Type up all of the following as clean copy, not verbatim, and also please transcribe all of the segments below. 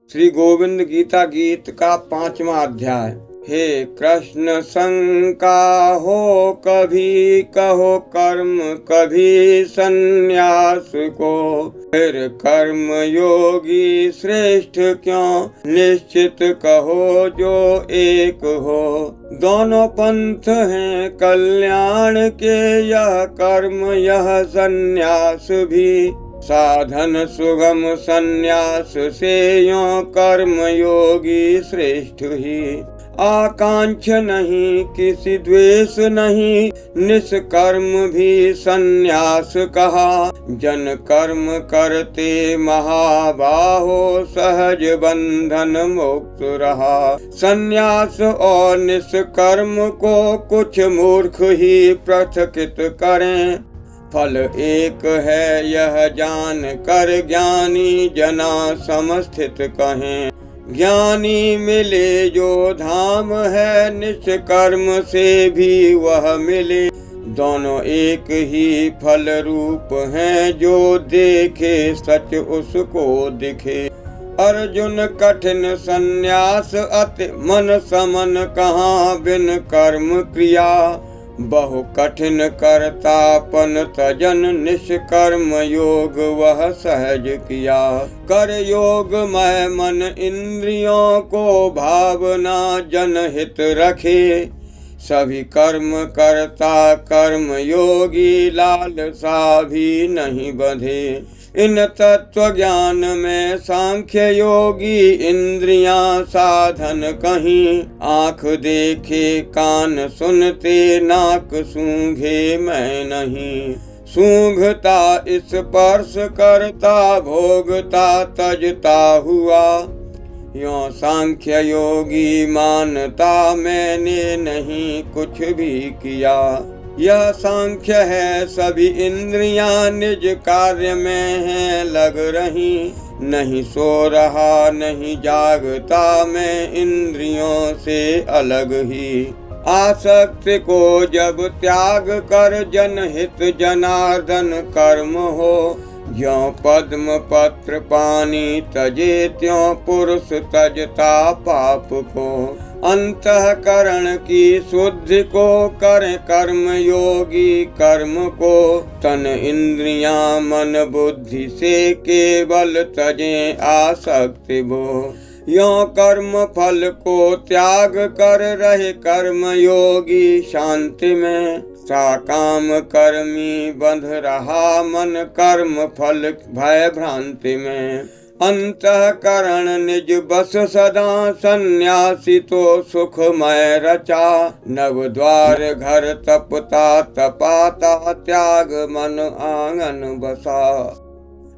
श्री गोविंद गीता गीत का 5वां अध्याय। हे कृष्ण शंका हो कभी, कहो कर्म कभी संन्यास को। फिर कर्म योगी श्रेष्ठ क्यों, निश्चित कहो जो एक हो। दोनों पंथ हैं कल्याण के, यह कर्म यह संन्यास भी। साधन सुगम संन्यास से यों कर्म योगी श्रेष्ठ ही। आकांक्ष नहीं किसी द्वेष नहीं, निष्कर्म भी संन्यास कहा। जन कर्म करते महाबाहो, सहज बंधन मुक्त रहा। संन्यास और निष्कर्म को कुछ मूर्ख ही पृथकित करें। फल एक है यह जान कर ज्ञानी जना समस्थित कहें। ज्ञानी मिले जो धाम है, निष्कर्म से भी वह मिले। दोनों एक ही फल रूप हैं, जो देखे सच उसको दिखे। अर्जुन कठिन संन्यास अति मन समन कहाँ, बिन कर्म क्रिया। बहु कठिन करतापन तजन, निष्कर्म योग वह सहज किया। कर योग मैं मन इंद्रियों को, भावना जनहित रखे। सभी कर्म करता कर्म योगी, लालसा भी नहीं बंधे। इन तत्व ज्ञान में सांख्य योगी, इंद्रियां साधन कहीं। आँख देखे कान सुनते, नाक सूंघे मैं नहीं। सूंघता स्पर्श करता, भोगता तजता हुआ। यों सांख्य योगी मानता, मैंने नहीं कुछ भी किया। यह सांख्य है सभी इंद्रियां निज कार्य में हैं लग रही। नहीं सो रहा नहीं जागता, मैं इंद्रियों से अलग ही। आसक्ति को जब त्याग कर, जनहित जनार्दन कर्म हो। ज्यों पद्म पत्र पानी तजे, त्यों पुरुष तजता पाप को। अंतःकरण की शुद्धि को करें कर्म योगी कर्म को। तन इंद्रियां मन बुद्धि से केवल तजें आसक्ति वो। यों कर्म फल को त्याग कर रहे कर्म योगी शांति में। साकाम कर्मी बंध रहा मन, कर्म फल भय भ्रांति में। अंतःकरण निज बस सदा, सन्यासी तो सुखमय रचा। नव द्वार घर तपता तपाता, त्याग मन आंगन बसा।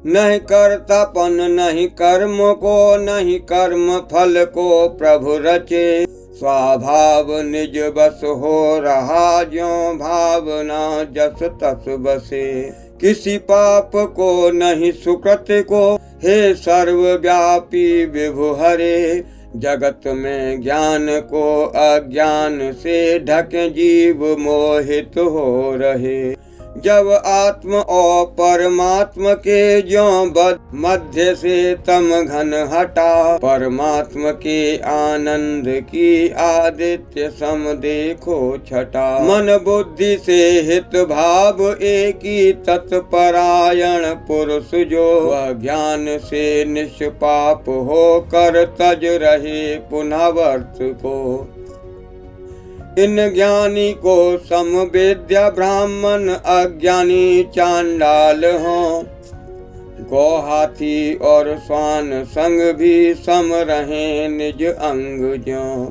नहीं करतापन नहीं कर्म को, नहीं कर्म फल को प्रभु रचे। स्वभाव निज बस हो रहा, ज्यों भावना जस तस बसे। किसी पाप को नहीं सुकृत को, हे सर्वव्यापी विभु हरे। जगत में ज्ञान को अज्ञान से ढके, जीव मोहित हो रहे। जब आत्म और परमात्म के ज्यों बद मध्य से तम घन हटा। परमात्म के आनंद की आदित्य सम देखो छटा। मन बुद्धि से हित भाव एकी, तत्परायण पुरुष जो। वह ज्ञान से निष्पाप हो कर, तज रहे पुनः वर्त को। इन ज्ञानी को समवेद्या ब्राह्मण, अज्ञानी चांडाल हों। गौ हाथी और स्वान संग भी सम रहे निज अंग ज्यों।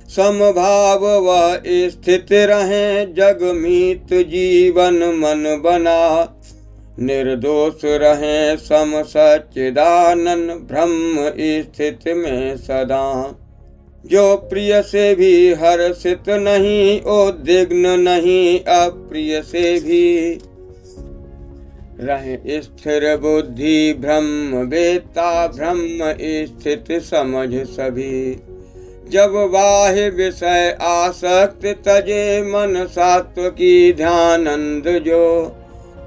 समभाव व स्थित रहे, जगमीत जीवन मन बना। निर्दोष रहे सम सच्चिदानंद, ब्रह्म स्थित में सदा। जो प्रिय से भी हर्षित नहीं, उद्विग्न नहीं अप्रिय से भी। रहे स्थिर बुद्धि ब्रह्म वेत्ता, ब्रह्म स्थित समझ सभी। जब बाह्य विषय आसक्त तजे, मन सात्व की ध्यानंद जो।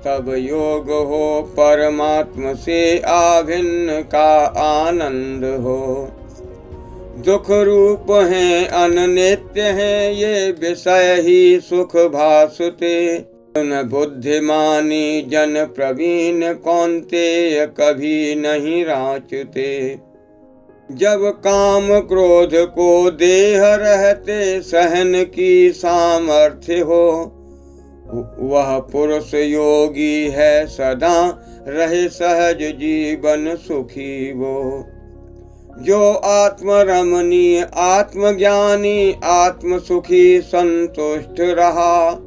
तब योग हो परमात्म से आभिन्न का आनंद हो। दुख रूप हैं अनित्य हैं ये विषय ही सुख भासुते। न बुद्धिमानी जन प्रवीण कौन्तेय कभी नहीं राचते। जब काम क्रोध को देह रहते सहन की सामर्थ्य हो, वह पुरुष योगी है सदा रहे सहज जीवन सुखी वो। जो आत्मरमणीय आत्मज्ञानी आत्म सुखी संतुष्ट रहा,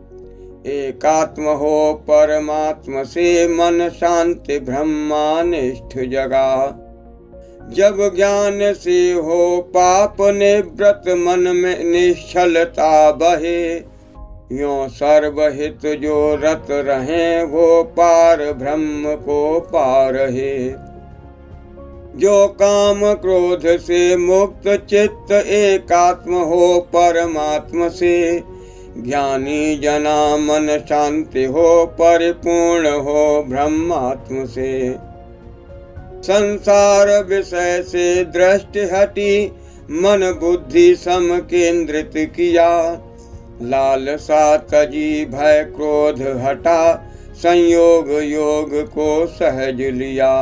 एकात्म हो परमात्म से मन शांति ब्रह्मानिष्ठ जगा। जब ज्ञान से हो पाप निवृत मन में निश्चलता बहे, यों सर्वहित जो रत रहे वो पार ब्रह्म को पार है। जो काम क्रोध से मुक्त चित्त एकात्म हो परमात्म से, ज्ञानी जना मन शांति हो परिपूर्ण हो ब्रह्मात्म से। संसार विषय से दृष्टि हटी मन बुद्धि सम केंद्रित किया। लालसा तजी भय क्रोध हटा संयोग योग को सहज लिया।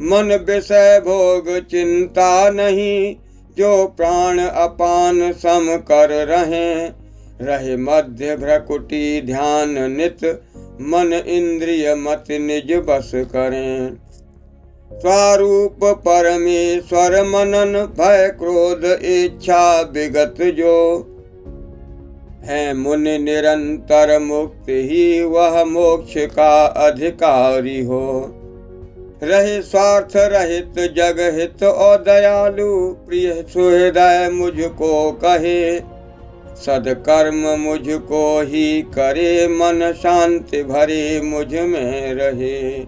मन विषय भोग चिंता नहीं, जो प्राण अपान सम कर रहे मध्य भ्रकुटी ध्यान नित, मन इंद्रिय मत निज बस करें। स्वरूप परमेश्वर मनन भय क्रोध इच्छा विगत जो, है मुनि निरंतर मुक्त ही वह मोक्ष का अधिकारी हो। रहे स्वार्थ रहित जग हित और दयालु, प्रिय सुहृदय मुझको कहे। सदकर्म मुझको ही करे मन शांति भरे मुझ में रहे।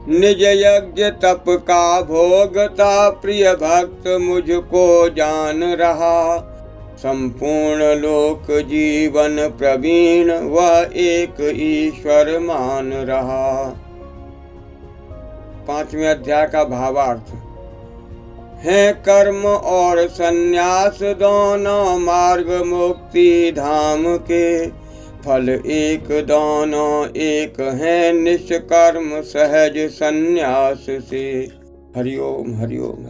निज यज्ञ तप का भोगता प्रिय भक्त मुझको जान रहा। संपूर्ण लोक जीवन प्रवीण वह एक ईश्वर मान रहा। 5वें अध्याय का भावार्थ है। कर्म और संन्यास दोनों मार्ग मुक्ति धाम के, फल एक दोनों एक है निष्कर्म सहज संन्यास से। हरिओम हरिओम।